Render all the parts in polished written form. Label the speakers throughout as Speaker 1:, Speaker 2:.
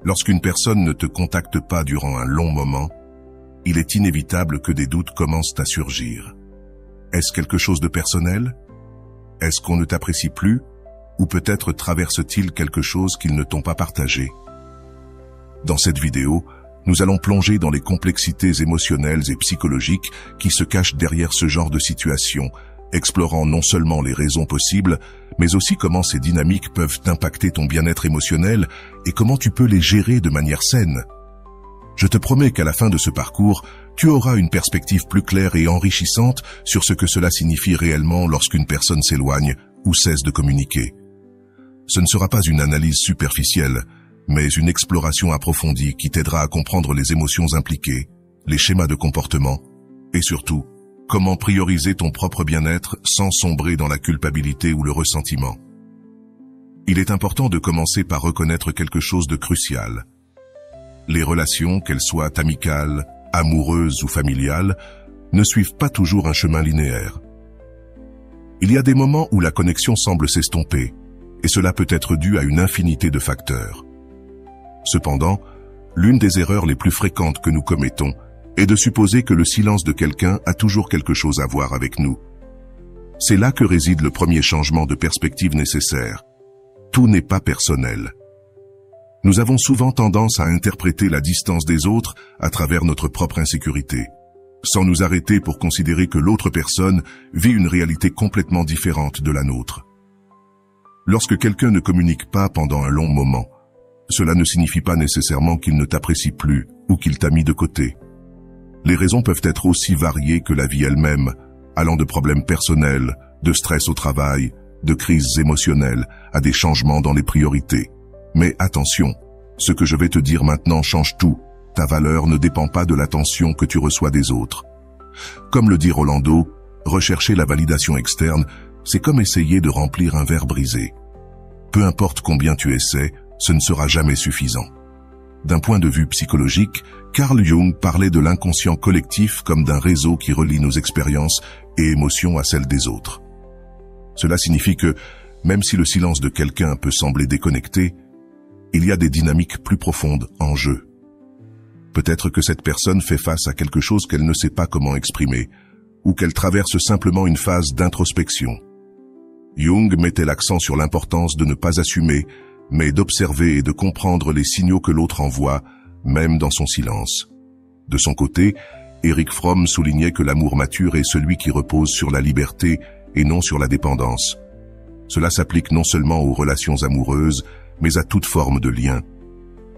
Speaker 1: Lorsqu'une personne ne te contacte pas durant un long moment, il est inévitable que des doutes commencent à surgir. Est-ce quelque chose de personnel? Est-ce qu'on ne t'apprécie plus? Ou peut-être traverse-t-il quelque chose qu'ils ne t'ont pas partagé? Dans cette vidéo, nous allons plonger dans les complexités émotionnelles et psychologiques qui se cachent derrière ce genre de situation, explorant non seulement les raisons possibles, mais aussi comment ces dynamiques peuvent impacter ton bien-être émotionnel et comment tu peux les gérer de manière saine. Je te promets qu'à la fin de ce parcours, tu auras une perspective plus claire et enrichissante sur ce que cela signifie réellement lorsqu'une personne s'éloigne ou cesse de communiquer. Ce ne sera pas une analyse superficielle, mais une exploration approfondie qui t'aidera à comprendre les émotions impliquées, les schémas de comportement, et surtout, comment prioriser ton propre bien-être sans sombrer dans la culpabilité ou le ressentiment. Il est important de commencer par reconnaître quelque chose de crucial. Les relations, qu'elles soient amicales, amoureuses ou familiales, ne suivent pas toujours un chemin linéaire. Il y a des moments où la connexion semble s'estomper, et cela peut être dû à une infinité de facteurs. Cependant, l'une des erreurs les plus fréquentes que nous commettons est de supposer que le silence de quelqu'un a toujours quelque chose à voir avec nous. C'est là que réside le premier changement de perspective nécessaire. Tout n'est pas personnel. Nous avons souvent tendance à interpréter la distance des autres à travers notre propre insécurité, sans nous arrêter pour considérer que l'autre personne vit une réalité complètement différente de la nôtre. Lorsque quelqu'un ne communique pas pendant un long moment, cela ne signifie pas nécessairement qu'il ne t'apprécie plus ou qu'il t'a mis de côté. Les raisons peuvent être aussi variées que la vie elle-même, allant de problèmes personnels, de stress au travail, de crises émotionnelles, à des changements dans les priorités. Mais attention, ce que je vais te dire maintenant change tout. Ta valeur ne dépend pas de l'attention que tu reçois des autres. Comme le dit Rolando, rechercher la validation externe, c'est comme essayer de remplir un verre brisé. Peu importe combien tu essaies, ce ne sera jamais suffisant. D'un point de vue psychologique, Carl Jung parlait de l'inconscient collectif comme d'un réseau qui relie nos expériences et émotions à celles des autres. Cela signifie que, même si le silence de quelqu'un peut sembler déconnecté, il y a des dynamiques plus profondes en jeu. Peut-être que cette personne fait face à quelque chose qu'elle ne sait pas comment exprimer, ou qu'elle traverse simplement une phase d'introspection. Jung mettait l'accent sur l'importance de ne pas assumer, mais d'observer et de comprendre les signaux que l'autre envoie, même dans son silence. De son côté, Erich Fromm soulignait que l'amour mature est celui qui repose sur la liberté et non sur la dépendance. Cela s'applique non seulement aux relations amoureuses, mais à toute forme de lien.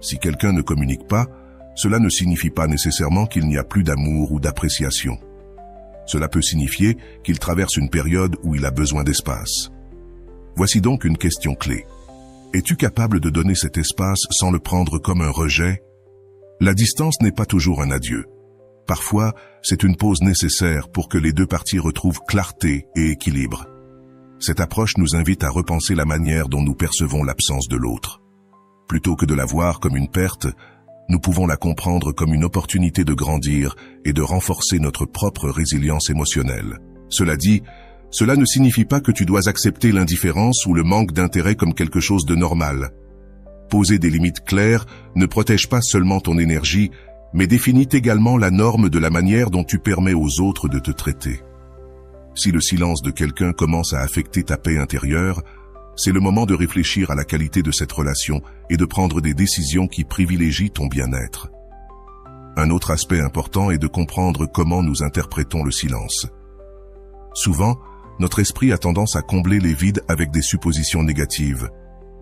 Speaker 1: Si quelqu'un ne communique pas, cela ne signifie pas nécessairement qu'il n'y a plus d'amour ou d'appréciation. Cela peut signifier qu'il traverse une période où il a besoin d'espace. Voici donc une question clé. Es-tu capable de donner cet espace sans le prendre comme un rejet? La distance n'est pas toujours un adieu. Parfois, c'est une pause nécessaire pour que les deux parties retrouvent clarté et équilibre. Cette approche nous invite à repenser la manière dont nous percevons l'absence de l'autre. Plutôt que de la voir comme une perte, nous pouvons la comprendre comme une opportunité de grandir et de renforcer notre propre résilience émotionnelle. Cela dit, cela ne signifie pas que tu dois accepter l'indifférence ou le manque d'intérêt comme quelque chose de normal. Poser des limites claires ne protège pas seulement ton énergie, mais définit également la norme de la manière dont tu permets aux autres de te traiter. Si le silence de quelqu'un commence à affecter ta paix intérieure, c'est le moment de réfléchir à la qualité de cette relation et de prendre des décisions qui privilégient ton bien-être. Un autre aspect important est de comprendre comment nous interprétons le silence. Souvent, notre esprit a tendance à combler les vides avec des suppositions négatives.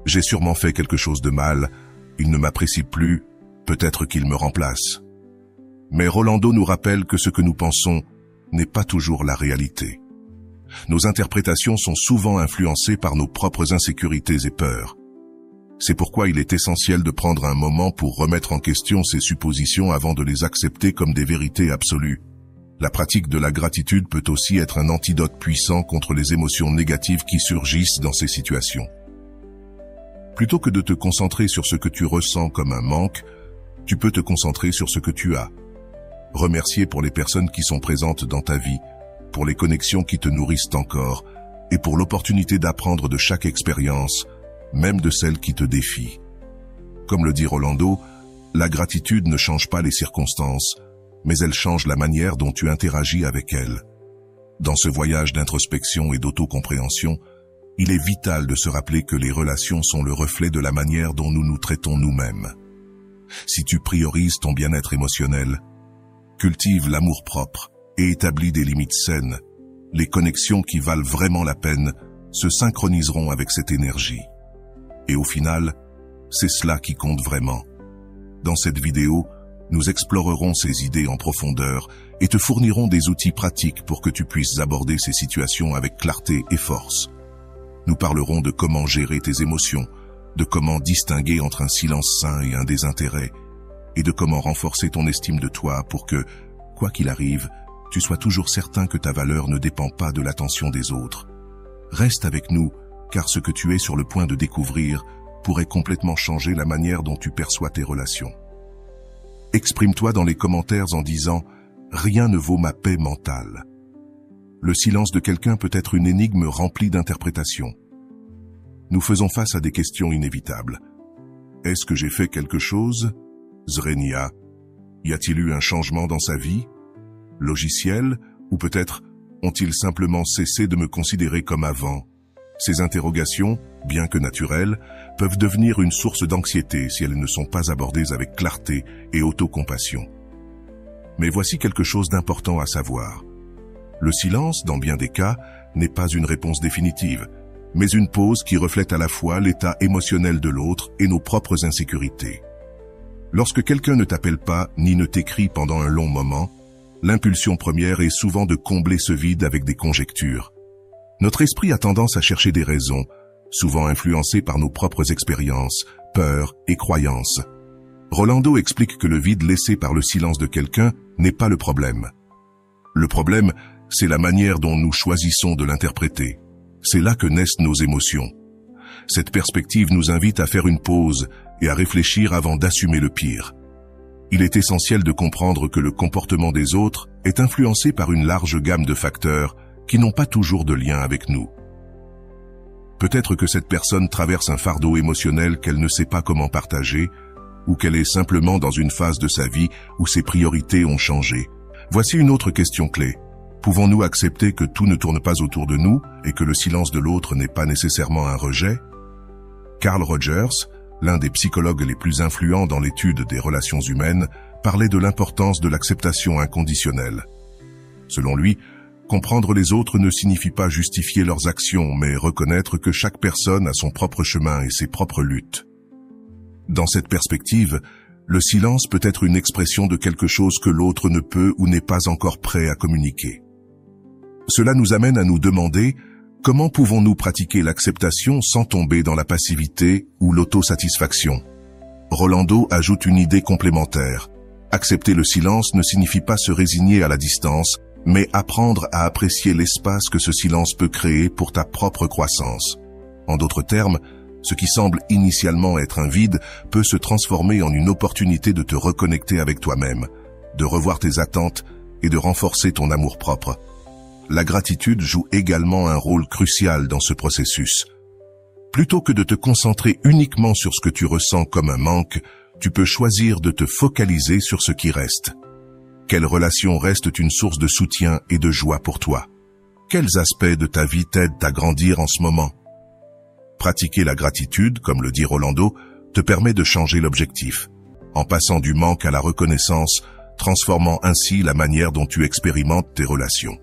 Speaker 1: J'ai sûrement fait quelque chose de mal, il ne m'apprécie plus, peut-être qu'il me remplace. Mais Rolando nous rappelle que ce que nous pensons n'est pas toujours la réalité. Nos interprétations sont souvent influencées par nos propres insécurités et peurs. C'est pourquoi il est essentiel de prendre un moment pour remettre en question ces suppositions avant de les accepter comme des vérités absolues. La pratique de la gratitude peut aussi être un antidote puissant contre les émotions négatives qui surgissent dans ces situations. Plutôt que de te concentrer sur ce que tu ressens comme un manque, tu peux te concentrer sur ce que tu as. Remercier pour les personnes qui sont présentes dans ta vie, pour les connexions qui te nourrissent encore, et pour l'opportunité d'apprendre de chaque expérience, même de celles qui te défient. Comme le dit Rolando, la gratitude ne change pas les circonstances, mais elle change la manière dont tu interagis avec elles. Dans ce voyage d'introspection et d'autocompréhension, il est vital de se rappeler que les relations sont le reflet de la manière dont nous nous traitons nous-mêmes. Si tu priorises ton bien-être émotionnel, cultive l'amour-propre et établis des limites saines, les connexions qui valent vraiment la peine se synchroniseront avec cette énergie. Et au final, c'est cela qui compte vraiment. Dans cette vidéo, nous explorerons ces idées en profondeur et te fournirons des outils pratiques pour que tu puisses aborder ces situations avec clarté et force. Nous parlerons de comment gérer tes émotions, de comment distinguer entre un silence sain et un désintérêt, et de comment renforcer ton estime de toi pour que, quoi qu'il arrive, tu sois toujours certain que ta valeur ne dépend pas de l'attention des autres. Reste avec nous, car ce que tu es sur le point de découvrir pourrait complètement changer la manière dont tu perçois tes relations. Exprime-toi dans les commentaires en disant « Rien ne vaut ma paix mentale ». Le silence de quelqu'un peut être une énigme remplie d'interprétations. Nous faisons face à des questions inévitables. Est-ce que j'ai fait quelque chose? Zrenia. Y a-t-il eu un changement dans sa vie? Logiciel? Ou peut-être ont-ils simplement cessé de me considérer comme avant? Ces interrogations, bien que naturelles, peuvent devenir une source d'anxiété si elles ne sont pas abordées avec clarté et autocompassion. Mais voici quelque chose d'important à savoir. Le silence, dans bien des cas, n'est pas une réponse définitive, mais une pause qui reflète à la fois l'état émotionnel de l'autre et nos propres insécurités. Lorsque quelqu'un ne t'appelle pas ni ne t'écrit pendant un long moment, l'impulsion première est souvent de combler ce vide avec des conjectures. Notre esprit a tendance à chercher des raisons, souvent influencées par nos propres expériences, peurs et croyances. Rolando explique que le vide laissé par le silence de quelqu'un n'est pas le problème. Le problème, c'est la manière dont nous choisissons de l'interpréter. C'est là que naissent nos émotions. Cette perspective nous invite à faire une pause et à réfléchir avant d'assumer le pire. Il est essentiel de comprendre que le comportement des autres est influencé par une large gamme de facteurs qui n'ont pas toujours de lien avec nous. Peut-être que cette personne traverse un fardeau émotionnel qu'elle ne sait pas comment partager, ou qu'elle est simplement dans une phase de sa vie où ses priorités ont changé. Voici une autre question clé. Pouvons-nous accepter que tout ne tourne pas autour de nous et que le silence de l'autre n'est pas nécessairement un rejet? Carl Rogers, l'un des psychologues les plus influents dans l'étude des relations humaines, parlait de l'importance de l'acceptation inconditionnelle. Selon lui, comprendre les autres ne signifie pas justifier leurs actions, mais reconnaître que chaque personne a son propre chemin et ses propres luttes. Dans cette perspective, le silence peut être une expression de quelque chose que l'autre ne peut ou n'est pas encore prêt à communiquer. Cela nous amène à nous demander comment pouvons-nous pratiquer l'acceptation sans tomber dans la passivité ou l'autosatisfaction. Rolando ajoute une idée complémentaire. Accepter le silence ne signifie pas se résigner à la distance, mais apprendre à apprécier l'espace que ce silence peut créer pour ta propre croissance. En d'autres termes, ce qui semble initialement être un vide peut se transformer en une opportunité de te reconnecter avec toi-même, de revoir tes attentes et de renforcer ton amour-propre. La gratitude joue également un rôle crucial dans ce processus. Plutôt que de te concentrer uniquement sur ce que tu ressens comme un manque, tu peux choisir de te focaliser sur ce qui reste. Quelles relations restent une source de soutien et de joie pour toi? Quels aspects de ta vie t'aident à grandir en ce moment? Pratiquer la gratitude, comme le dit Rolando, te permet de changer l'objectif, en passant du manque à la reconnaissance, transformant ainsi la manière dont tu expérimentes tes relations.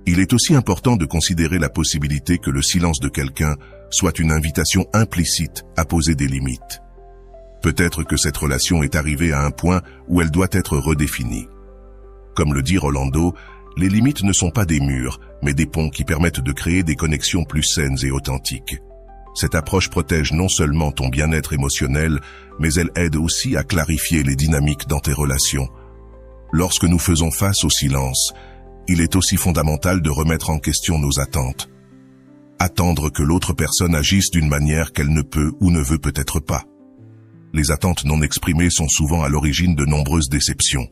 Speaker 1: Il est aussi important de considérer la possibilité que le silence de quelqu'un soit une invitation implicite à poser des limites. Peut-être que cette relation est arrivée à un point où elle doit être redéfinie. Comme le dit Rolando, les limites ne sont pas des murs, mais des ponts qui permettent de créer des connexions plus saines et authentiques. Cette approche protège non seulement ton bien-être émotionnel, mais elle aide aussi à clarifier les dynamiques dans tes relations. Lorsque nous faisons face au silence, il est aussi fondamental de remettre en question nos attentes. Attendre que l'autre personne agisse d'une manière qu'elle ne peut ou ne veut peut-être pas. Les attentes non exprimées sont souvent à l'origine de nombreuses déceptions.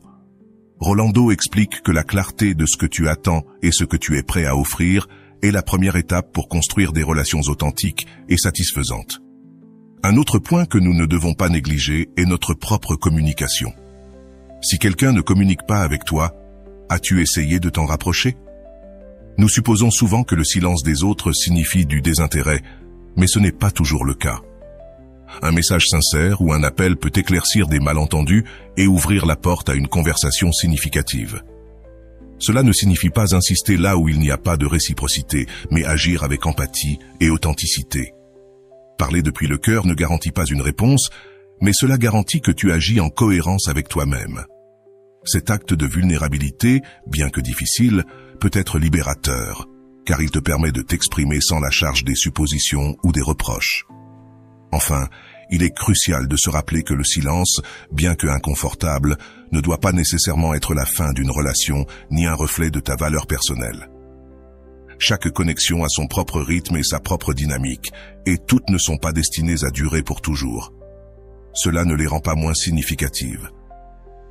Speaker 1: Rolando explique que la clarté de ce que tu attends et ce que tu es prêt à offrir est la première étape pour construire des relations authentiques et satisfaisantes. Un autre point que nous ne devons pas négliger est notre propre communication. Si quelqu'un ne communique pas avec toi, as-tu essayé de t'en rapprocher? Nous supposons souvent que le silence des autres signifie du désintérêt, mais ce n'est pas toujours le cas. Un message sincère ou un appel peut éclaircir des malentendus et ouvrir la porte à une conversation significative. Cela ne signifie pas insister là où il n'y a pas de réciprocité, mais agir avec empathie et authenticité. Parler depuis le cœur ne garantit pas une réponse, mais cela garantit que tu agis en cohérence avec toi-même. Cet acte de vulnérabilité, bien que difficile, peut être libérateur, car il te permet de t'exprimer sans la charge des suppositions ou des reproches. Enfin, il est crucial de se rappeler que le silence, bien que inconfortable, ne doit pas nécessairement être la fin d'une relation ni un reflet de ta valeur personnelle. Chaque connexion a son propre rythme et sa propre dynamique, et toutes ne sont pas destinées à durer pour toujours. Cela ne les rend pas moins significatives.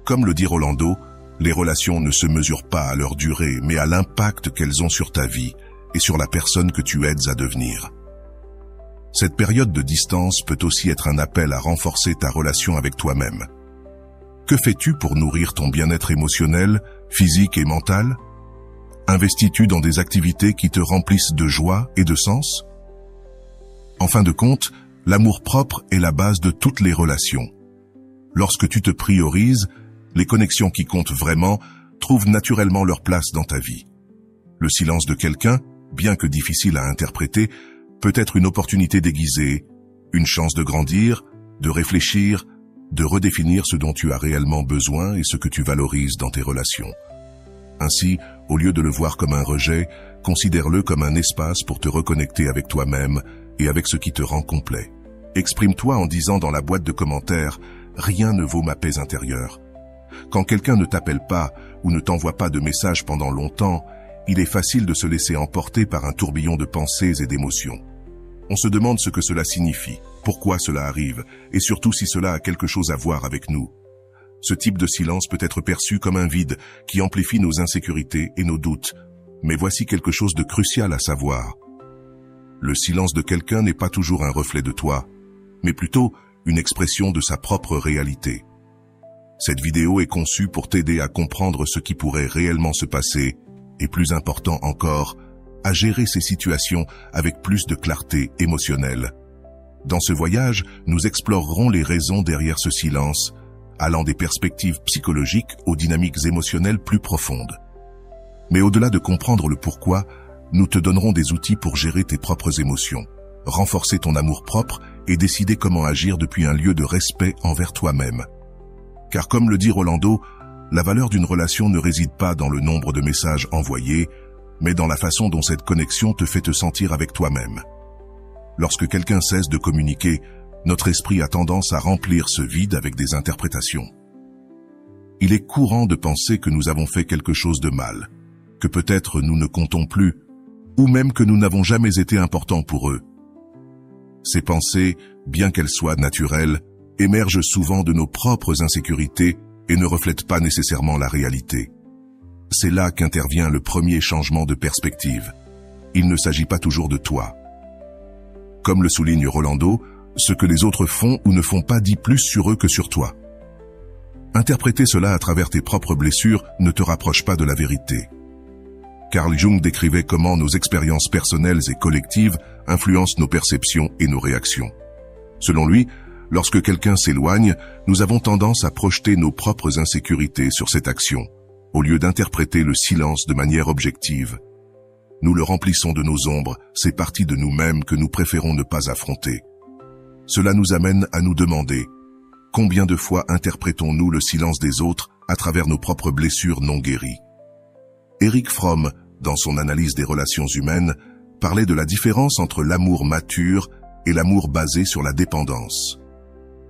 Speaker 1: Comme le dit Rolando, les relations ne se mesurent pas à leur durée, mais à l'impact qu'elles ont sur ta vie et sur la personne que tu aides à devenir. Cette période de distance peut aussi être un appel à renforcer ta relation avec toi-même. Que fais-tu pour nourrir ton bien-être émotionnel, physique et mental? Investis-tu dans des activités qui te remplissent de joie et de sens? En fin de compte, l'amour-propre est la base de toutes les relations. Lorsque tu te priorises, les connexions qui comptent vraiment trouvent naturellement leur place dans ta vie. Le silence de quelqu'un, bien que difficile à interpréter, peut être une opportunité déguisée, une chance de grandir, de réfléchir, de redéfinir ce dont tu as réellement besoin et ce que tu valorises dans tes relations. Ainsi, au lieu de le voir comme un rejet, considère-le comme un espace pour te reconnecter avec toi-même et avec ce qui te rend complet. Exprime-toi en disant dans la boîte de commentaires « Rien ne vaut ma paix intérieure ». Quand quelqu'un ne t'appelle pas ou ne t'envoie pas de message pendant longtemps, il est facile de se laisser emporter par un tourbillon de pensées et d'émotions. On se demande ce que cela signifie, pourquoi cela arrive, et surtout si cela a quelque chose à voir avec nous. Ce type de silence peut être perçu comme un vide qui amplifie nos insécurités et nos doutes, mais voici quelque chose de crucial à savoir. Le silence de quelqu'un n'est pas toujours un reflet de toi, mais plutôt une expression de sa propre réalité. Cette vidéo est conçue pour t'aider à comprendre ce qui pourrait réellement se passer, et plus important encore, à gérer ces situations avec plus de clarté émotionnelle. Dans ce voyage, nous explorerons les raisons derrière ce silence, allant des perspectives psychologiques aux dynamiques émotionnelles plus profondes. Mais au-delà de comprendre le pourquoi, nous te donnerons des outils pour gérer tes propres émotions, renforcer ton amour-propre et décider comment agir depuis un lieu de respect envers toi-même. Car comme le dit Rolando, la valeur d'une relation ne réside pas dans le nombre de messages envoyés, mais dans la façon dont cette connexion te fait te sentir avec toi-même. Lorsque quelqu'un cesse de communiquer, notre esprit a tendance à remplir ce vide avec des interprétations. Il est courant de penser que nous avons fait quelque chose de mal, que peut-être nous ne comptons plus, ou même que nous n'avons jamais été importants pour eux. Ces pensées, bien qu'elles soient naturelles, émergent souvent de nos propres insécurités et ne reflètent pas nécessairement la réalité. C'est là qu'intervient le premier changement de perspective. Il ne s'agit pas toujours de toi. Comme le souligne Rolando, ce que les autres font ou ne font pas dit plus sur eux que sur toi. Interpréter cela à travers tes propres blessures ne te rapproche pas de la vérité. Carl Jung décrivait comment nos expériences personnelles et collectives influencent nos perceptions et nos réactions. Selon lui, lorsque quelqu'un s'éloigne, nous avons tendance à projeter nos propres insécurités sur cette action, au lieu d'interpréter le silence de manière objective. Nous le remplissons de nos ombres, ces parties de nous-mêmes que nous préférons ne pas affronter. Cela nous amène à nous demander « Combien de fois interprétons-nous le silence des autres à travers nos propres blessures non guéries ?» Erich Fromm, dans son analyse des relations humaines, parlait de la différence entre l'amour mature et l'amour basé sur la dépendance.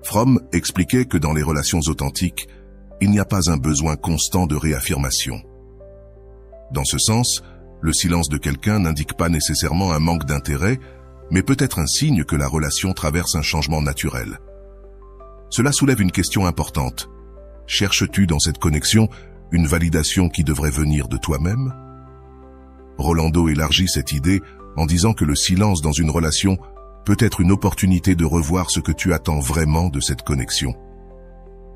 Speaker 1: Fromm expliquait que dans les relations authentiques, il n'y a pas un besoin constant de réaffirmation. Dans ce sens, le silence de quelqu'un n'indique pas nécessairement un manque d'intérêt, mais peut être un signe que la relation traverse un changement naturel. Cela soulève une question importante. Cherches-tu dans cette connexion une validation qui devrait venir de toi-même? Rolando élargit cette idée en disant que le silence dans une relation peut être une opportunité de revoir ce que tu attends vraiment de cette connexion.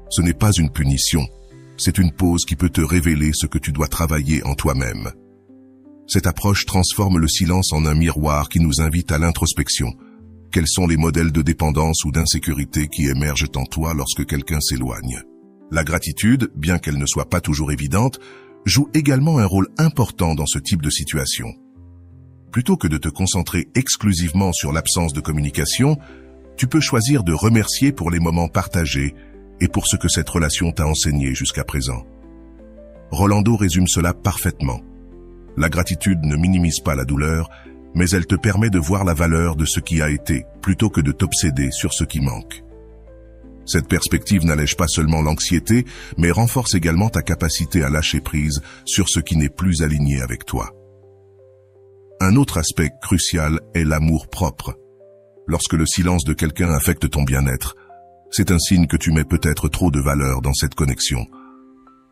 Speaker 1: Ce n'est pas une punition, c'est une pause qui peut te révéler ce que tu dois travailler en toi-même. Cette approche transforme le silence en un miroir qui nous invite à l'introspection. Quels sont les modèles de dépendance ou d'insécurité qui émergent en toi lorsque quelqu'un s'éloigne? La gratitude, bien qu'elle ne soit pas toujours évidente, joue également un rôle important dans ce type de situation. Plutôt que de te concentrer exclusivement sur l'absence de communication, tu peux choisir de remercier pour les moments partagés et pour ce que cette relation t'a enseigné jusqu'à présent. Rolando résume cela parfaitement. La gratitude ne minimise pas la douleur, mais elle te permet de voir la valeur de ce qui a été, plutôt que de t'obséder sur ce qui manque. Cette perspective n'allège pas seulement l'anxiété, mais renforce également ta capacité à lâcher prise sur ce qui n'est plus aligné avec toi. Un autre aspect crucial est l'amour propre. Lorsque le silence de quelqu'un affecte ton bien-être, c'est un signe que tu mets peut-être trop de valeur dans cette connexion.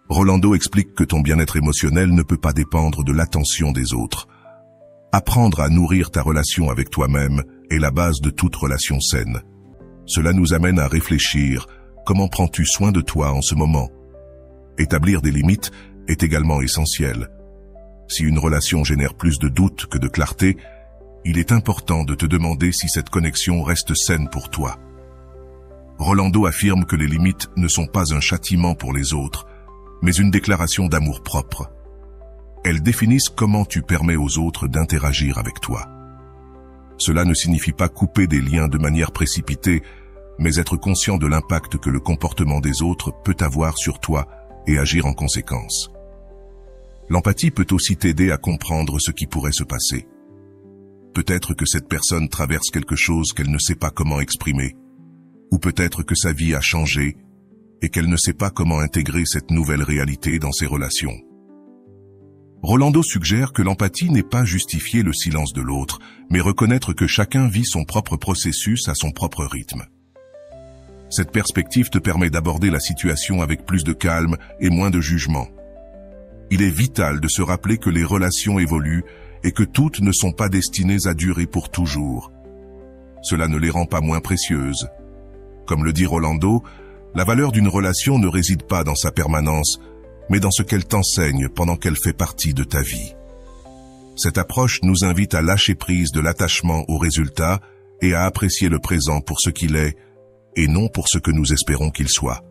Speaker 1: Rolando explique que ton bien-être émotionnel ne peut pas dépendre de l'attention des autres. Apprendre à nourrir ta relation avec toi-même est la base de toute relation saine. Cela nous amène à réfléchir, comment prends-tu soin de toi en ce moment? Établir des limites est également essentiel. Si une relation génère plus de doutes que de clarté, il est important de te demander si cette connexion reste saine pour toi. Rolando affirme que les limites ne sont pas un châtiment pour les autres, mais une déclaration d'amour-propre. Elles définissent comment tu permets aux autres d'interagir avec toi. Cela ne signifie pas couper des liens de manière précipitée, mais être conscient de l'impact que le comportement des autres peut avoir sur toi et agir en conséquence. L'empathie peut aussi t'aider à comprendre ce qui pourrait se passer. Peut-être que cette personne traverse quelque chose qu'elle ne sait pas comment exprimer, ou peut-être que sa vie a changé et qu'elle ne sait pas comment intégrer cette nouvelle réalité dans ses relations. Rolando suggère que l'empathie n'est pas justifier le silence de l'autre, mais reconnaître que chacun vit son propre processus à son propre rythme. Cette perspective te permet d'aborder la situation avec plus de calme et moins de jugement. Il est vital de se rappeler que les relations évoluent et que toutes ne sont pas destinées à durer pour toujours. Cela ne les rend pas moins précieuses. Comme le dit Rolando, la valeur d'une relation ne réside pas dans sa permanence, mais dans ce qu'elle t'enseigne pendant qu'elle fait partie de ta vie. Cette approche nous invite à lâcher prise de l'attachement aux résultats et à apprécier le présent pour ce qu'il est et non pour ce que nous espérons qu'il soit.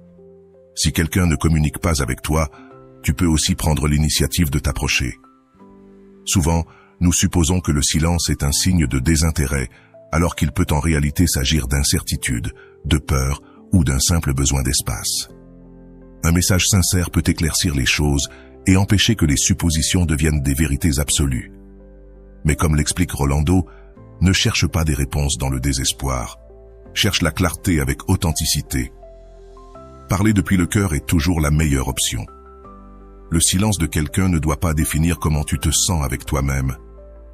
Speaker 1: Si quelqu'un ne communique pas avec toi, tu peux aussi prendre l'initiative de t'approcher. Souvent, nous supposons que le silence est un signe de désintérêt, alors qu'il peut en réalité s'agir d'incertitude, de peur ou d'un simple besoin d'espace. Un message sincère peut éclaircir les choses et empêcher que les suppositions deviennent des vérités absolues. Mais comme l'explique Rolando, ne cherche pas des réponses dans le désespoir. Cherche la clarté avec authenticité. Parler depuis le cœur est toujours la meilleure option. Le silence de quelqu'un ne doit pas définir comment tu te sens avec toi-même.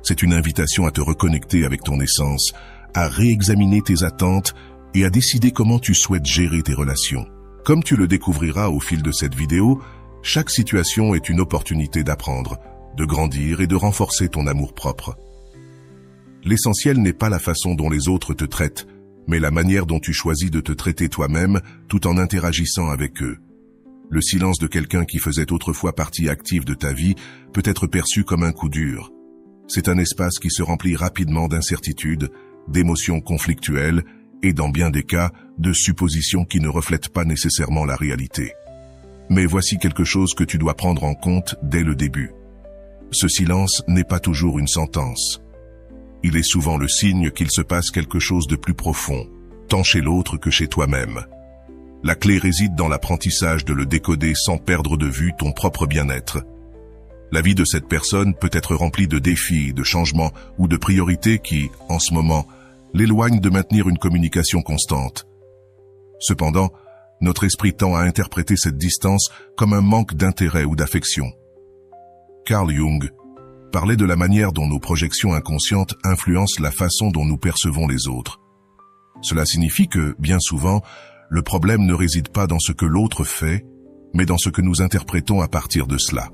Speaker 1: C'est une invitation à te reconnecter avec ton essence, à réexaminer tes attentes et à décider comment tu souhaites gérer tes relations. Comme tu le découvriras au fil de cette vidéo, chaque situation est une opportunité d'apprendre, de grandir et de renforcer ton amour-propre. L'essentiel n'est pas la façon dont les autres te traitent, mais la manière dont tu choisis de te traiter toi-même tout en interagissant avec eux. Le silence de quelqu'un qui faisait autrefois partie active de ta vie peut être perçu comme un coup dur. C'est un espace qui se remplit rapidement d'incertitudes, d'émotions conflictuelles et dans bien des cas, de suppositions qui ne reflètent pas nécessairement la réalité. Mais voici quelque chose que tu dois prendre en compte dès le début. Ce silence n'est pas toujours une sentence. Il est souvent le signe qu'il se passe quelque chose de plus profond, tant chez l'autre que chez toi-même. La clé réside dans l'apprentissage de le décoder sans perdre de vue ton propre bien-être. La vie de cette personne peut être remplie de défis, de changements ou de priorités qui, en ce moment, l'éloignent de maintenir une communication constante. Cependant, notre esprit tend à interpréter cette distance comme un manque d'intérêt ou d'affection. Carl Jung parlait de la manière dont nos projections inconscientes influencent la façon dont nous percevons les autres. Cela signifie que, bien souvent, le problème ne réside pas dans ce que l'autre fait, mais dans ce que nous interprétons à partir de cela.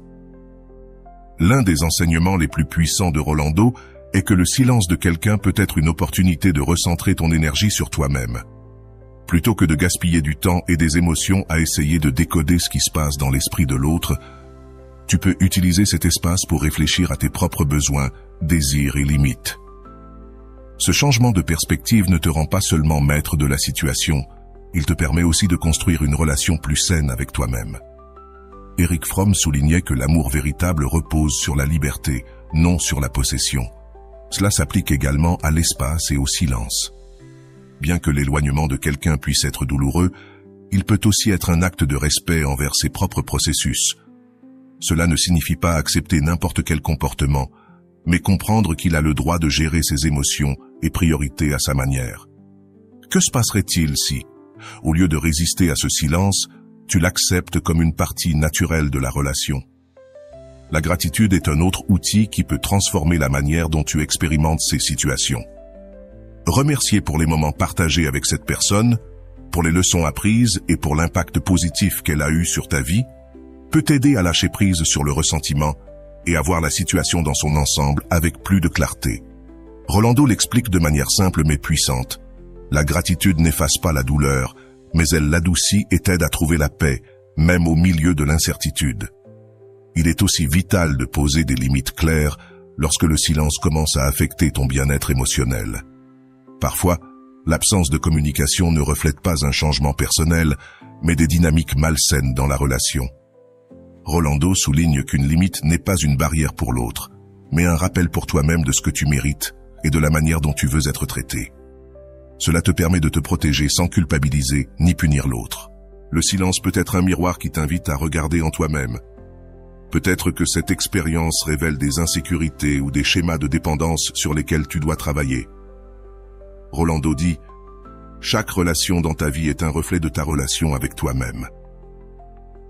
Speaker 1: L'un des enseignements les plus puissants de Rolando est que le silence de quelqu'un peut être une opportunité de recentrer ton énergie sur toi-même. Plutôt que de gaspiller du temps et des émotions à essayer de décoder ce qui se passe dans l'esprit de l'autre, tu peux utiliser cet espace pour réfléchir à tes propres besoins, désirs et limites. Ce changement de perspective ne te rend pas seulement maître de la situation, il te permet aussi de construire une relation plus saine avec toi-même. Erich Fromm soulignait que l'amour véritable repose sur la liberté, non sur la possession. Cela s'applique également à l'espace et au silence. Bien que l'éloignement de quelqu'un puisse être douloureux, il peut aussi être un acte de respect envers ses propres processus. Cela ne signifie pas accepter n'importe quel comportement, mais comprendre qu'il a le droit de gérer ses émotions et priorités à sa manière. Que se passerait-il si, au lieu de résister à ce silence, tu l'acceptes comme une partie naturelle de la relation? La gratitude est un autre outil qui peut transformer la manière dont tu expérimentes ces situations. Remercier pour les moments partagés avec cette personne, pour les leçons apprises et pour l'impact positif qu'elle a eu sur ta vie, peut t'aider à lâcher prise sur le ressentiment et à voir la situation dans son ensemble avec plus de clarté. Rolando l'explique de manière simple mais puissante. La gratitude n'efface pas la douleur, mais elle l'adoucit et t'aide à trouver la paix, même au milieu de l'incertitude. Il est aussi vital de poser des limites claires lorsque le silence commence à affecter ton bien-être émotionnel. Parfois, l'absence de communication ne reflète pas un changement personnel, mais des dynamiques malsaines dans la relation. Rolando souligne qu'une limite n'est pas une barrière pour l'autre, mais un rappel pour toi-même de ce que tu mérites et de la manière dont tu veux être traité. Cela te permet de te protéger sans culpabiliser ni punir l'autre. Le silence peut être un miroir qui t'invite à regarder en toi-même. Peut-être que cette expérience révèle des insécurités ou des schémas de dépendance sur lesquels tu dois travailler. Rolando dit, « Chaque relation dans ta vie est un reflet de ta relation avec toi-même. »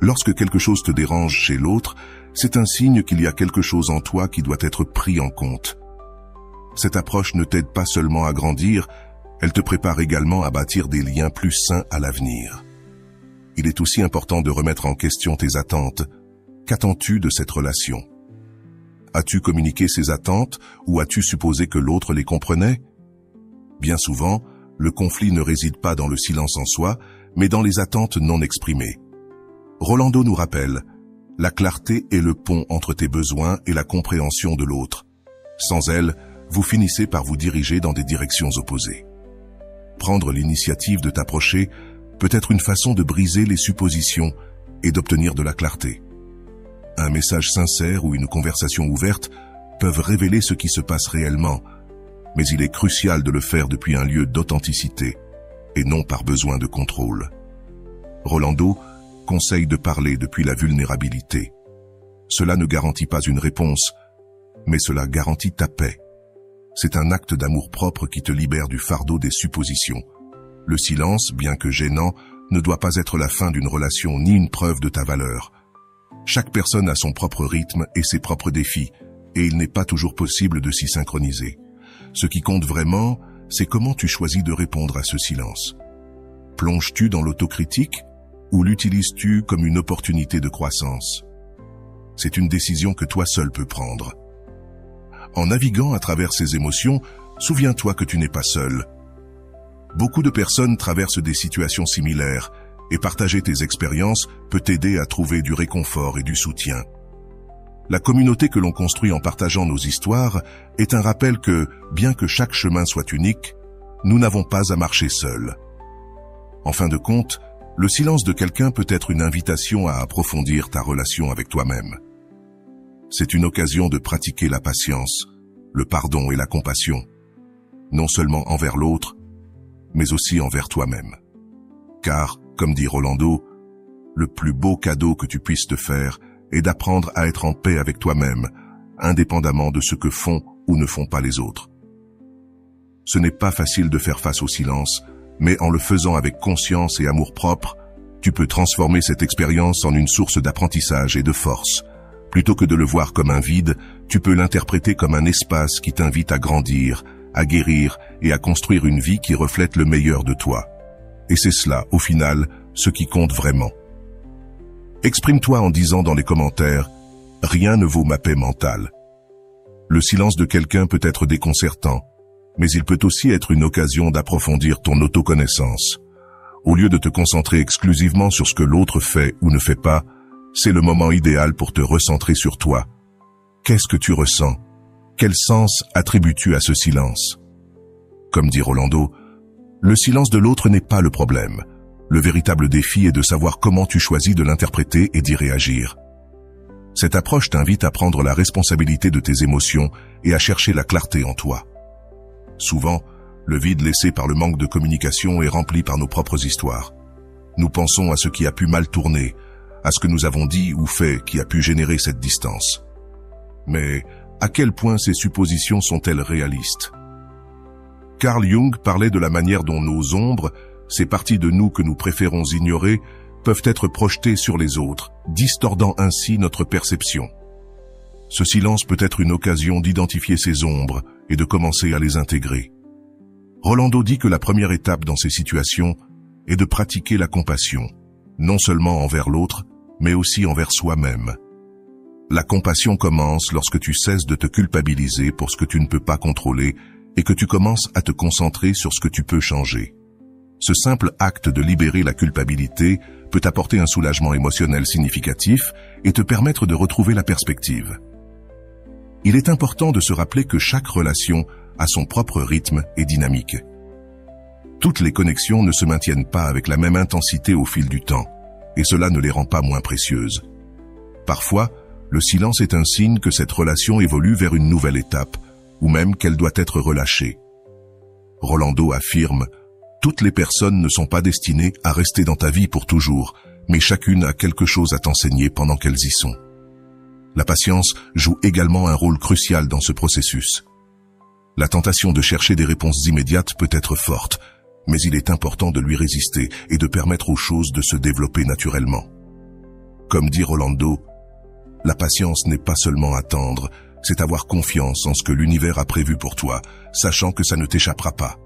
Speaker 1: Lorsque quelque chose te dérange chez l'autre, c'est un signe qu'il y a quelque chose en toi qui doit être pris en compte. Cette approche ne t'aide pas seulement à grandir, elle te prépare également à bâtir des liens plus sains à l'avenir. Il est aussi important de remettre en question tes attentes. Qu'attends-tu de cette relation? As-tu communiqué ces attentes ou as-tu supposé que l'autre les comprenait? Bien souvent, le conflit ne réside pas dans le silence en soi, mais dans les attentes non exprimées. Rolando nous rappelle, la clarté est le pont entre tes besoins et la compréhension de l'autre. Sans elle, vous finissez par vous diriger dans des directions opposées. Prendre l'initiative de t'approcher peut être une façon de briser les suppositions et d'obtenir de la clarté. Un message sincère ou une conversation ouverte peuvent révéler ce qui se passe réellement, mais il est crucial de le faire depuis un lieu d'authenticité et non par besoin de contrôle. Rolando conseille de parler depuis la vulnérabilité. Cela ne garantit pas une réponse, mais cela garantit ta paix. C'est un acte d'amour-propre qui te libère du fardeau des suppositions. Le silence, bien que gênant, ne doit pas être la fin d'une relation ni une preuve de ta valeur. Chaque personne a son propre rythme et ses propres défis, et il n'est pas toujours possible de s'y synchroniser. Ce qui compte vraiment, c'est comment tu choisis de répondre à ce silence. Plonges-tu dans l'autocritique ou l'utilises-tu comme une opportunité de croissance? C'est une décision que toi seul peux prendre. En naviguant à travers ces émotions, souviens-toi que tu n'es pas seul. Beaucoup de personnes traversent des situations similaires et partager tes expériences peut t'aider à trouver du réconfort et du soutien. La communauté que l'on construit en partageant nos histoires est un rappel que, bien que chaque chemin soit unique, nous n'avons pas à marcher seuls. En fin de compte, le silence de quelqu'un peut être une invitation à approfondir ta relation avec toi-même. C'est une occasion de pratiquer la patience, le pardon et la compassion, non seulement envers l'autre, mais aussi envers toi-même. Car, comme dit Rolando, le plus beau cadeau que tu puisses te faire est d'apprendre à être en paix avec toi-même, indépendamment de ce que font ou ne font pas les autres. Ce n'est pas facile de faire face au silence, mais en le faisant avec conscience et amour-propre, tu peux transformer cette expérience en une source d'apprentissage et de force. Plutôt que de le voir comme un vide, tu peux l'interpréter comme un espace qui t'invite à grandir, à guérir et à construire une vie qui reflète le meilleur de toi. Et c'est cela, au final, ce qui compte vraiment. Exprime-toi en disant dans les commentaires « Rien ne vaut ma paix mentale ». Le silence de quelqu'un peut être déconcertant, mais il peut aussi être une occasion d'approfondir ton autoconnaissance. Au lieu de te concentrer exclusivement sur ce que l'autre fait ou ne fait pas, c'est le moment idéal pour te recentrer sur toi. Qu'est-ce que tu ressens? Quel sens attribues-tu à ce silence? Comme dit Rolando, le silence de l'autre n'est pas le problème. Le véritable défi est de savoir comment tu choisis de l'interpréter et d'y réagir. Cette approche t'invite à prendre la responsabilité de tes émotions et à chercher la clarté en toi. Souvent, le vide laissé par le manque de communication est rempli par nos propres histoires. Nous pensons à ce qui a pu mal tourner, à ce que nous avons dit ou fait qui a pu générer cette distance. Mais à quel point ces suppositions sont-elles réalistes? Carl Jung parlait de la manière dont nos ombres, ces parties de nous que nous préférons ignorer, peuvent être projetées sur les autres, distordant ainsi notre perception. Ce silence peut être une occasion d'identifier ces ombres et de commencer à les intégrer. Rolando dit que la première étape dans ces situations est de pratiquer la compassion, non seulement envers l'autre, mais aussi envers soi-même. La compassion commence lorsque tu cesses de te culpabiliser pour ce que tu ne peux pas contrôler et que tu commences à te concentrer sur ce que tu peux changer. Ce simple acte de libérer la culpabilité peut apporter un soulagement émotionnel significatif et te permettre de retrouver la perspective. Il est important de se rappeler que chaque relation a son propre rythme et dynamique. Toutes les connexions ne se maintiennent pas avec la même intensité au fil du temps, et cela ne les rend pas moins précieuses. Parfois, le silence est un signe que cette relation évolue vers une nouvelle étape, ou même qu'elle doit être relâchée. Rolando affirme: toutes les personnes ne sont pas destinées à rester dans ta vie pour toujours, mais chacune a quelque chose à t'enseigner pendant qu'elles y sont. La patience joue également un rôle crucial dans ce processus. La tentation de chercher des réponses immédiates peut être forte, mais il est important de lui résister et de permettre aux choses de se développer naturellement. Comme dit Rolando, la patience n'est pas seulement attendre, c'est avoir confiance en ce que l'univers a prévu pour toi, sachant que ça ne t'échappera pas.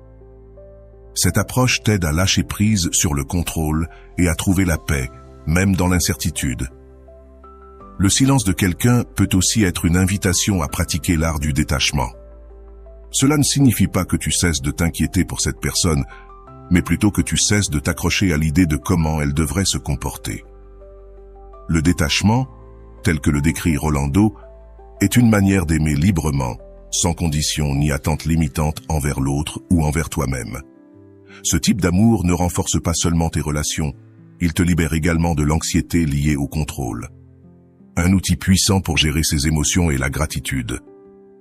Speaker 1: Cette approche t'aide à lâcher prise sur le contrôle et à trouver la paix, même dans l'incertitude. Le silence de quelqu'un peut aussi être une invitation à pratiquer l'art du détachement. Cela ne signifie pas que tu cesses de t'inquiéter pour cette personne, mais plutôt que tu cesses de t'accrocher à l'idée de comment elle devrait se comporter. Le détachement, tel que le décrit Rolando, est une manière d'aimer librement, sans condition ni attente limitante envers l'autre ou envers toi-même. Ce type d'amour ne renforce pas seulement tes relations, il te libère également de l'anxiété liée au contrôle. Un outil puissant pour gérer ses émotions est la gratitude.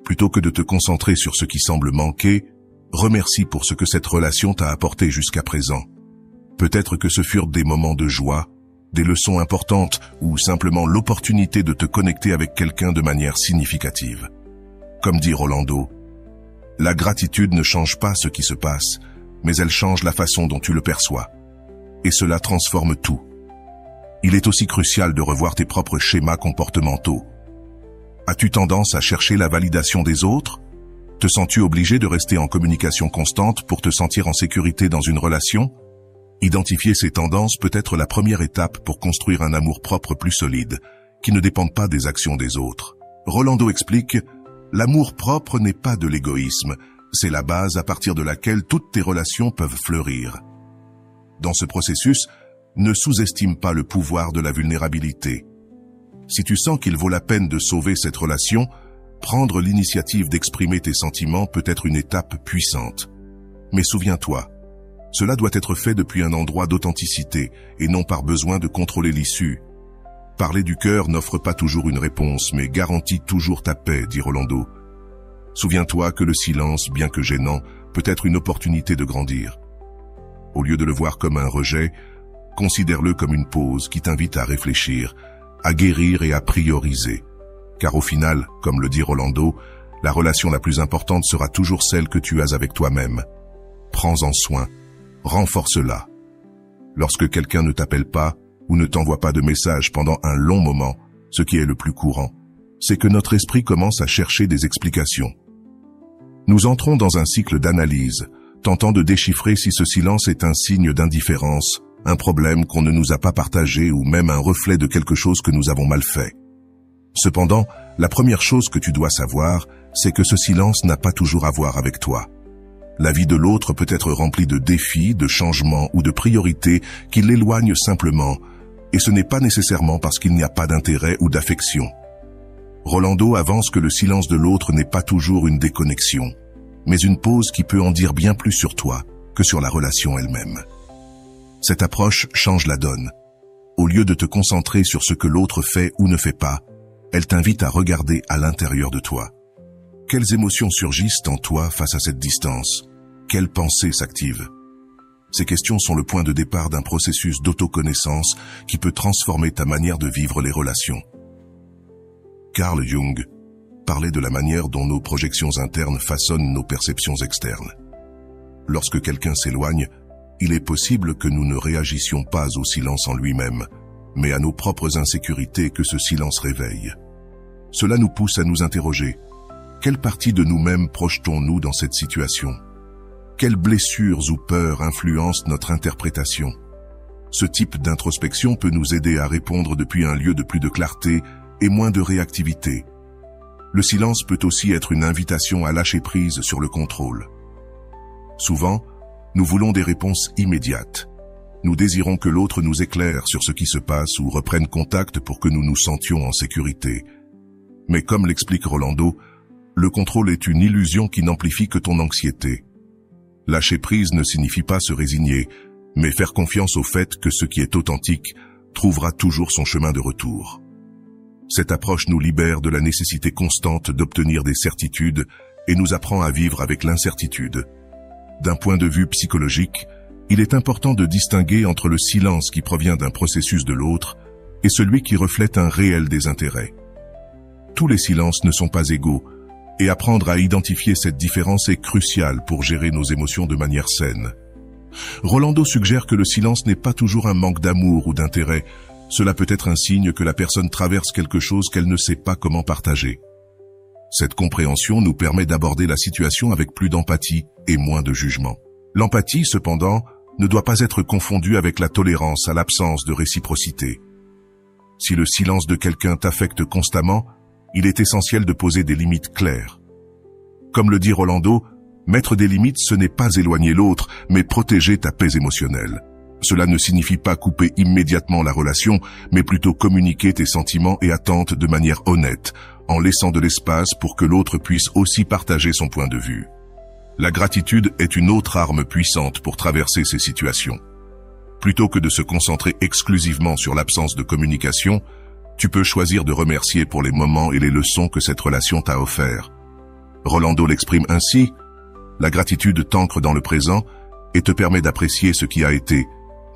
Speaker 1: Plutôt que de te concentrer sur ce qui semble manquer, remercie pour ce que cette relation t'a apporté jusqu'à présent. Peut-être que ce furent des moments de joie, des leçons importantes ou simplement l'opportunité de te connecter avec quelqu'un de manière significative. Comme dit Rolando, la gratitude ne change pas ce qui se passe, mais elle change la façon dont tu le perçois. Et cela transforme tout. Il est aussi crucial de revoir tes propres schémas comportementaux. As-tu tendance à chercher la validation des autres? Te sens-tu obligé de rester en communication constante pour te sentir en sécurité dans une relation? Identifier ces tendances peut être la première étape pour construire un amour-propre plus solide, qui ne dépend pas des actions des autres. Rolando explique: l'amour-propre n'est pas de l'égoïsme, c'est la base à partir de laquelle toutes tes relations peuvent fleurir. Dans ce processus, ne sous-estime pas le pouvoir de la vulnérabilité. Si tu sens qu'il vaut la peine de sauver cette relation, prendre l'initiative d'exprimer tes sentiments peut être une étape puissante. Mais souviens-toi, cela doit être fait depuis un endroit d'authenticité et non par besoin de contrôler l'issue. Parler du cœur n'offre pas toujours une réponse, mais garantit toujours ta paix, dit Rolando. Souviens-toi que le silence, bien que gênant, peut être une opportunité de grandir. Au lieu de le voir comme un rejet, considère-le comme une pause qui t'invite à réfléchir, à guérir et à prioriser. Car au final, comme le dit Rolando, la relation la plus importante sera toujours celle que tu as avec toi-même. Prends-en soin, renforce-la. Lorsque quelqu'un ne t'appelle pas ou ne t'envoie pas de message pendant un long moment, ce qui est le plus courant, c'est que notre esprit commence à chercher des explications. Nous entrons dans un cycle d'analyse, tentant de déchiffrer si ce silence est un signe d'indifférence, un problème qu'on ne nous a pas partagé ou même un reflet de quelque chose que nous avons mal fait. Cependant, la première chose que tu dois savoir, c'est que ce silence n'a pas toujours à voir avec toi. La vie de l'autre peut être remplie de défis, de changements ou de priorités qui l'éloignent simplement, et ce n'est pas nécessairement parce qu'il n'y a pas d'intérêt ou d'affection. Rolando avance que le silence de l'autre n'est pas toujours une déconnexion, mais une pause qui peut en dire bien plus sur toi que sur la relation elle-même. Cette approche change la donne. Au lieu de te concentrer sur ce que l'autre fait ou ne fait pas, elle t'invite à regarder à l'intérieur de toi. Quelles émotions surgissent en toi face à cette distance? Quelles pensées s'activent? Ces questions sont le point de départ d'un processus d'autoconnaissance qui peut transformer ta manière de vivre les relations. Carl Jung parlait de la manière dont nos projections internes façonnent nos perceptions externes. Lorsque quelqu'un s'éloigne, il est possible que nous ne réagissions pas au silence en lui-même, mais à nos propres insécurités que ce silence réveille. Cela nous pousse à nous interroger. Quelle partie de nous-mêmes projetons-nous dans cette situation? Quelles blessures ou peurs influencent notre interprétation? Ce type d'introspection peut nous aider à répondre depuis un lieu de plus de clarté et moins de réactivité. Le silence peut aussi être une invitation à lâcher prise sur le contrôle. Souvent, nous voulons des réponses immédiates. Nous désirons que l'autre nous éclaire sur ce qui se passe ou reprenne contact pour que nous nous sentions en sécurité. Mais comme l'explique Rolando, le contrôle est une illusion qui n'amplifie que ton anxiété. Lâcher prise ne signifie pas se résigner, mais faire confiance au fait que ce qui est authentique trouvera toujours son chemin de retour. Cette approche nous libère de la nécessité constante d'obtenir des certitudes et nous apprend à vivre avec l'incertitude. D'un point de vue psychologique, il est important de distinguer entre le silence qui provient d'un processus de l'autre et celui qui reflète un réel désintérêt. Tous les silences ne sont pas égaux, et apprendre à identifier cette différence est crucial pour gérer nos émotions de manière saine. Rolando suggère que le silence n'est pas toujours un manque d'amour ou d'intérêt. Cela peut être un signe que la personne traverse quelque chose qu'elle ne sait pas comment partager. Cette compréhension nous permet d'aborder la situation avec plus d'empathie et moins de jugement. L'empathie, cependant, ne doit pas être confondue avec la tolérance à l'absence de réciprocité. Si le silence de quelqu'un t'affecte constamment, il est essentiel de poser des limites claires. Comme le dit Rolando, mettre des limites, ce n'est pas éloigner l'autre, mais protéger ta paix émotionnelle. Cela ne signifie pas couper immédiatement la relation, mais plutôt communiquer tes sentiments et attentes de manière honnête, en laissant de l'espace pour que l'autre puisse aussi partager son point de vue. La gratitude est une autre arme puissante pour traverser ces situations. Plutôt que de se concentrer exclusivement sur l'absence de communication, tu peux choisir de remercier pour les moments et les leçons que cette relation t'a offerts. Rolando l'exprime ainsi: la gratitude t'ancre dans le présent et te permet d'apprécier ce qui a été,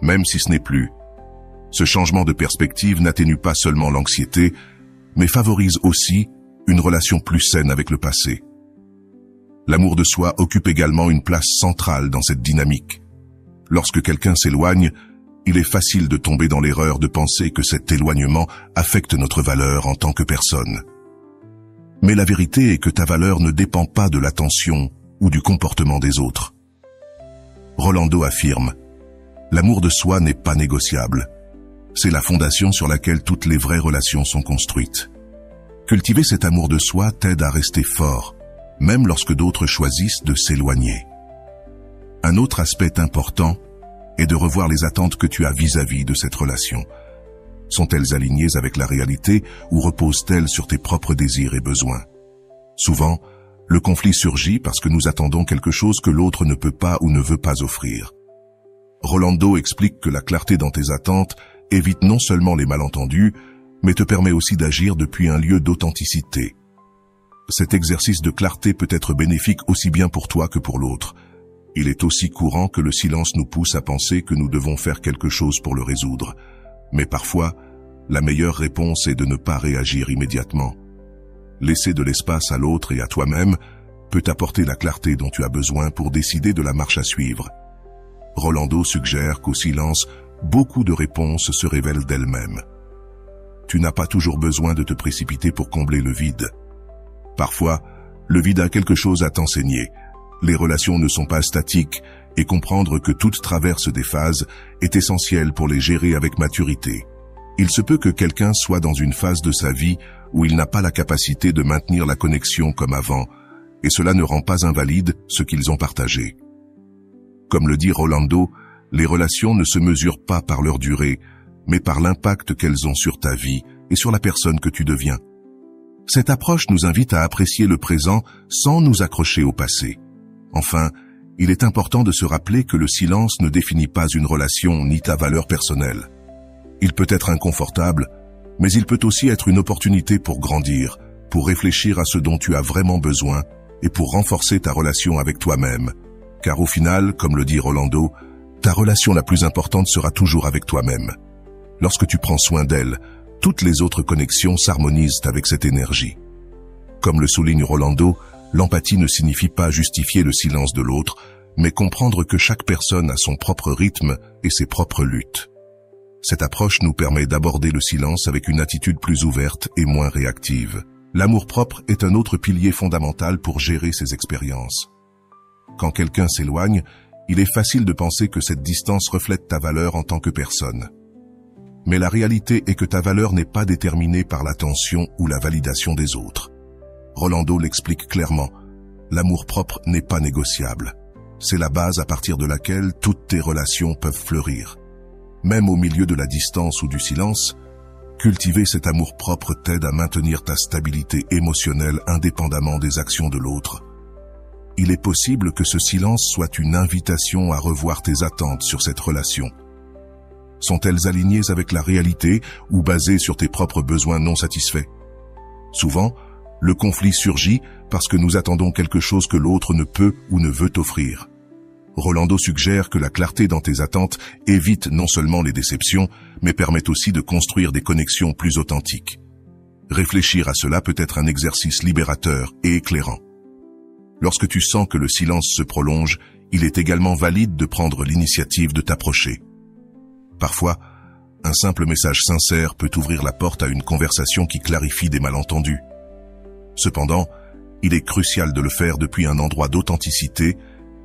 Speaker 1: même si ce n'est plus. Ce changement de perspective n'atténue pas seulement l'anxiété, mais favorise aussi une relation plus saine avec le passé. L'amour de soi occupe également une place centrale dans cette dynamique. Lorsque quelqu'un s'éloigne, il est facile de tomber dans l'erreur de penser que cet éloignement affecte notre valeur en tant que personne. Mais la vérité est que ta valeur ne dépend pas de l'attention ou du comportement des autres. Rolando affirme: l'amour de soi n'est pas négociable. C'est la fondation sur laquelle toutes les vraies relations sont construites. Cultiver cet amour de soi t'aide à rester fort, même lorsque d'autres choisissent de s'éloigner. Un autre aspect important est de revoir les attentes que tu as vis-à-vis de cette relation. Sont-elles alignées avec la réalité ou reposent-elles sur tes propres désirs et besoins? Souvent, le conflit surgit parce que nous attendons quelque chose que l'autre ne peut pas ou ne veut pas offrir. Rolando explique que la clarté dans tes attentes évite non seulement les malentendus, mais te permet aussi d'agir depuis un lieu d'authenticité. Cet exercice de clarté peut être bénéfique aussi bien pour toi que pour l'autre. Il est aussi courant que le silence nous pousse à penser que nous devons faire quelque chose pour le résoudre. Mais parfois, la meilleure réponse est de ne pas réagir immédiatement. Laisser de l'espace à l'autre et à toi-même peut apporter la clarté dont tu as besoin pour décider de la marche à suivre. Rolando suggère qu'au silence, beaucoup de réponses se révèlent d'elles-mêmes. Tu n'as pas toujours besoin de te précipiter pour combler le vide. Parfois, le vide a quelque chose à t'enseigner. Les relations ne sont pas statiques et comprendre que toutes traversent des phases est essentiel pour les gérer avec maturité. Il se peut que quelqu'un soit dans une phase de sa vie où il n'a pas la capacité de maintenir la connexion comme avant, et cela ne rend pas invalide ce qu'ils ont partagé. Comme le dit Rolando, les relations ne se mesurent pas par leur durée, mais par l'impact qu'elles ont sur ta vie et sur la personne que tu deviens. Cette approche nous invite à apprécier le présent sans nous accrocher au passé. Enfin, il est important de se rappeler que le silence ne définit pas une relation ni ta valeur personnelle. Il peut être inconfortable, mais il peut aussi être une opportunité pour grandir, pour réfléchir à ce dont tu as vraiment besoin et pour renforcer ta relation avec toi-même. Car au final, comme le dit Rolando, ta relation la plus importante sera toujours avec toi-même. Lorsque tu prends soin d'elle, toutes les autres connexions s'harmonisent avec cette énergie. Comme le souligne Rolando, l'empathie ne signifie pas justifier le silence de l'autre, mais comprendre que chaque personne a son propre rythme et ses propres luttes. Cette approche nous permet d'aborder le silence avec une attitude plus ouverte et moins réactive. L'amour-propre est un autre pilier fondamental pour gérer ces expériences. Quand quelqu'un s'éloigne, il est facile de penser que cette distance reflète ta valeur en tant que personne. Mais la réalité est que ta valeur n'est pas déterminée par l'attention ou la validation des autres. Rolando l'explique clairement, l'amour-propre n'est pas négociable. C'est la base à partir de laquelle toutes tes relations peuvent fleurir. Même au milieu de la distance ou du silence, cultiver cet amour-propre t'aide à maintenir ta stabilité émotionnelle indépendamment des actions de l'autre. Il est possible que ce silence soit une invitation à revoir tes attentes sur cette relation. Sont-elles alignées avec la réalité ou basées sur tes propres besoins non satisfaits? Souvent, le conflit surgit parce que nous attendons quelque chose que l'autre ne peut ou ne veut offrir. Rolando suggère que la clarté dans tes attentes évite non seulement les déceptions, mais permet aussi de construire des connexions plus authentiques. Réfléchir à cela peut être un exercice libérateur et éclairant. Lorsque tu sens que le silence se prolonge, il est également valide de prendre l'initiative de t'approcher. Parfois, un simple message sincère peut ouvrir la porte à une conversation qui clarifie des malentendus. Cependant, il est crucial de le faire depuis un endroit d'authenticité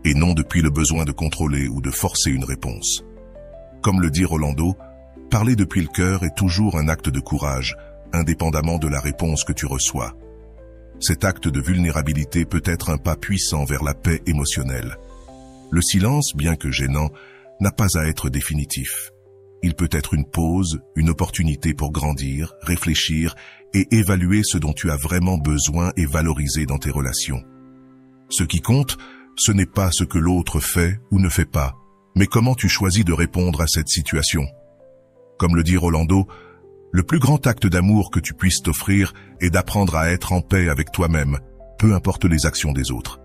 Speaker 1: et non depuis le besoin de contrôler ou de forcer une réponse. Comme le dit Rolando, parler depuis le cœur est toujours un acte de courage, indépendamment de la réponse que tu reçois. Cet acte de vulnérabilité peut être un pas puissant vers la paix émotionnelle. Le silence, bien que gênant, n'a pas à être définitif. Il peut être une pause, une opportunité pour grandir, réfléchir et évaluer ce dont tu as vraiment besoin et valoriser dans tes relations. Ce qui compte, ce n'est pas ce que l'autre fait ou ne fait pas, mais comment tu choisis de répondre à cette situation. Comme le dit Rolando, le plus grand acte d'amour que tu puisses t'offrir est d'apprendre à être en paix avec toi-même, peu importe les actions des autres.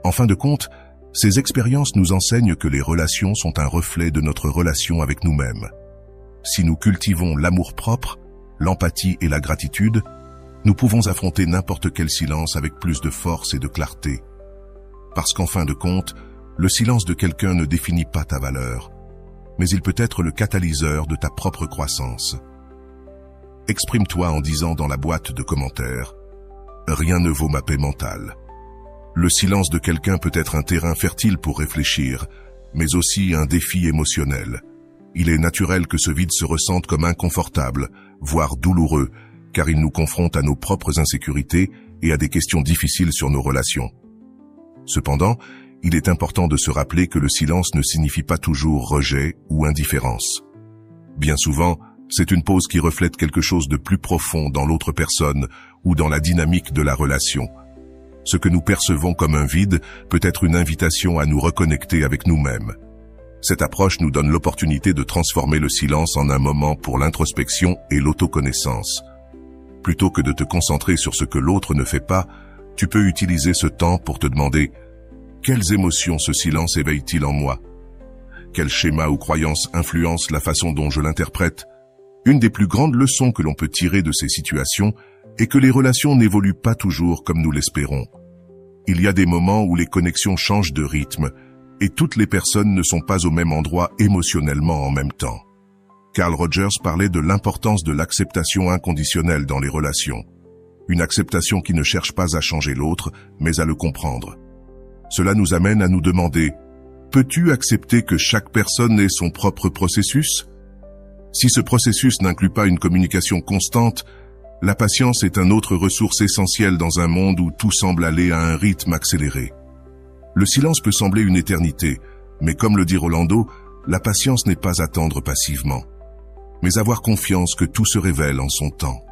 Speaker 1: En fin de compte, ces expériences nous enseignent que les relations sont un reflet de notre relation avec nous-mêmes. Si nous cultivons l'amour-propre, l'empathie et la gratitude, nous pouvons affronter n'importe quel silence avec plus de force et de clarté. Parce qu'en fin de compte, le silence de quelqu'un ne définit pas ta valeur, mais il peut être le catalyseur de ta propre croissance. Exprime-toi en disant dans la boîte de commentaires « Rien ne vaut ma paix mentale ». Le silence de quelqu'un peut être un terrain fertile pour réfléchir, mais aussi un défi émotionnel. Il est naturel que ce vide se ressente comme inconfortable, voire douloureux, car il nous confronte à nos propres insécurités et à des questions difficiles sur nos relations. Cependant, il est important de se rappeler que le silence ne signifie pas toujours rejet ou indifférence. Bien souvent, c'est une pause qui reflète quelque chose de plus profond dans l'autre personne ou dans la dynamique de la relation. Ce que nous percevons comme un vide peut être une invitation à nous reconnecter avec nous-mêmes. Cette approche nous donne l'opportunité de transformer le silence en un moment pour l'introspection et l'autoconnaissance. Plutôt que de te concentrer sur ce que l'autre ne fait pas, tu peux utiliser ce temps pour te demander « Quelles émotions ce silence éveille-t-il en moi ? Quel schéma ou croyance influence la façon dont je l'interprète ?» Une des plus grandes leçons que l'on peut tirer de ces situations est que les relations n'évoluent pas toujours comme nous l'espérons. Il y a des moments où les connexions changent de rythme et toutes les personnes ne sont pas au même endroit émotionnellement en même temps. Carl Rogers parlait de l'importance de l'acceptation inconditionnelle dans les relations. Une acceptation qui ne cherche pas à changer l'autre, mais à le comprendre. Cela nous amène à nous demander, peux-tu accepter que chaque personne ait son propre processus ? Si ce processus n'inclut pas une communication constante, La patience est une autre ressource essentielle dans un monde où tout semble aller à un rythme accéléré. Le silence peut sembler une éternité, mais comme le dit Rolando, la patience n'est pas attendre passivement, mais avoir confiance que tout se révèle en son temps.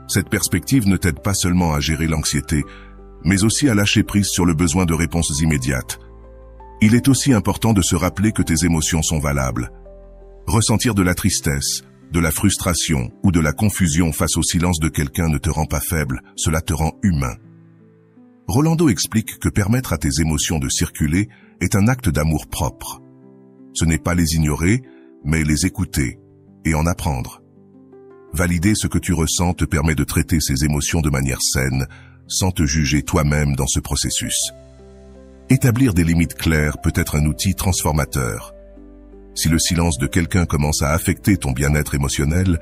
Speaker 1: Cette perspective ne t'aide pas seulement à gérer l'anxiété, mais aussi à lâcher prise sur le besoin de réponses immédiates. Il est aussi important de se rappeler que tes émotions sont valables. Ressentir de la tristesse, de la frustration ou de la confusion face au silence de quelqu'un ne te rend pas faible, cela te rend humain. Rolando explique que permettre à tes émotions de circuler est un acte d'amour propre. Ce n'est pas les ignorer, mais les écouter et en apprendre. Valider ce que tu ressens te permet de traiter ces émotions de manière saine, sans te juger toi-même dans ce processus. Établir des limites claires peut être un outil transformateur. Si le silence de quelqu'un commence à affecter ton bien-être émotionnel,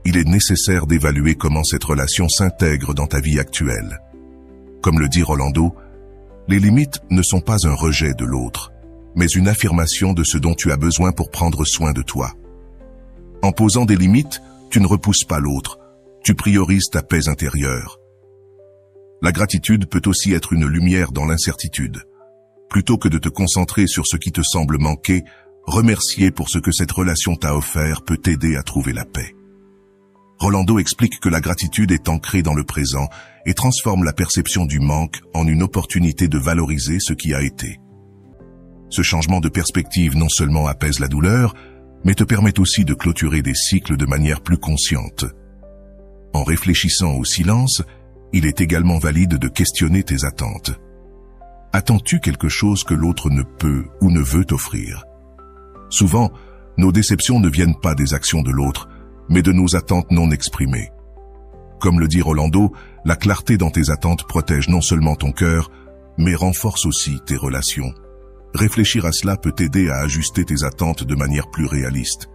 Speaker 1: il est nécessaire d'évaluer comment cette relation s'intègre dans ta vie actuelle. Comme le dit Rolando, les limites ne sont pas un rejet de l'autre, mais une affirmation de ce dont tu as besoin pour prendre soin de toi. En posant des limites, tu ne repousses pas l'autre, tu priorises ta paix intérieure. La gratitude peut aussi être une lumière dans l'incertitude. Plutôt que de te concentrer sur ce qui te semble manquer, remercier pour ce que cette relation t'a offert peut t'aider à trouver la paix. Rolando explique que la gratitude est ancrée dans le présent et transforme la perception du manque en une opportunité de valoriser ce qui a été. Ce changement de perspective non seulement apaise la douleur, mais te permet aussi de clôturer des cycles de manière plus consciente. En réfléchissant au silence, il est également valide de questionner tes attentes. Attends-tu quelque chose que l'autre ne peut ou ne veut t'offrir? Souvent, nos déceptions ne viennent pas des actions de l'autre, mais de nos attentes non exprimées. Comme le dit Rolando, la clarté dans tes attentes protège non seulement ton cœur, mais renforce aussi tes relations. Réfléchir à cela peut t'aider à ajuster tes attentes de manière plus réaliste.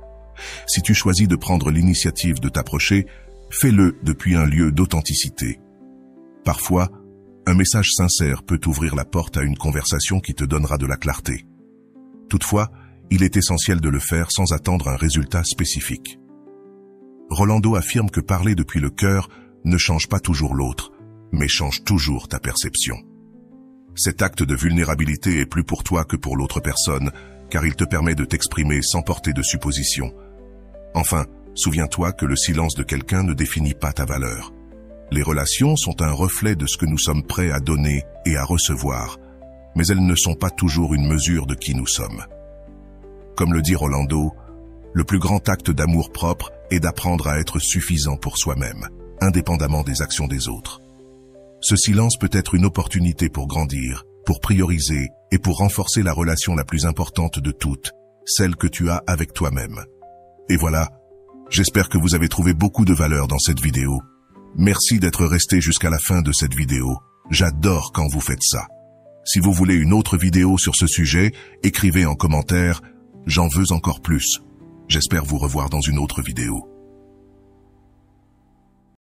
Speaker 1: Si tu choisis de prendre l'initiative de t'approcher, fais-le depuis un lieu d'authenticité. Parfois, un message sincère peut ouvrir la porte à une conversation qui te donnera de la clarté. Toutefois, il est essentiel de le faire sans attendre un résultat spécifique. Rolando affirme que parler depuis le cœur ne change pas toujours l'autre, mais change toujours ta perception. Cet acte de vulnérabilité est plus pour toi que pour l'autre personne, car il te permet de t'exprimer sans porter de suppositions. Enfin, souviens-toi que le silence de quelqu'un ne définit pas ta valeur. Les relations sont un reflet de ce que nous sommes prêts à donner et à recevoir, mais elles ne sont pas toujours une mesure de qui nous sommes. Comme le dit Rolando, le plus grand acte d'amour propre est d'apprendre à être suffisant pour soi-même, indépendamment des actions des autres. Ce silence peut être une opportunité pour grandir, pour prioriser et pour renforcer la relation la plus importante de toutes, celle que tu as avec toi-même. Et voilà, j'espère que vous avez trouvé beaucoup de valeur dans cette vidéo. Merci d'être resté jusqu'à la fin de cette vidéo. J'adore quand vous faites ça. Si vous voulez une autre vidéo sur ce sujet, écrivez en commentaire « J'en veux encore plus ». J'espère vous revoir dans une autre vidéo.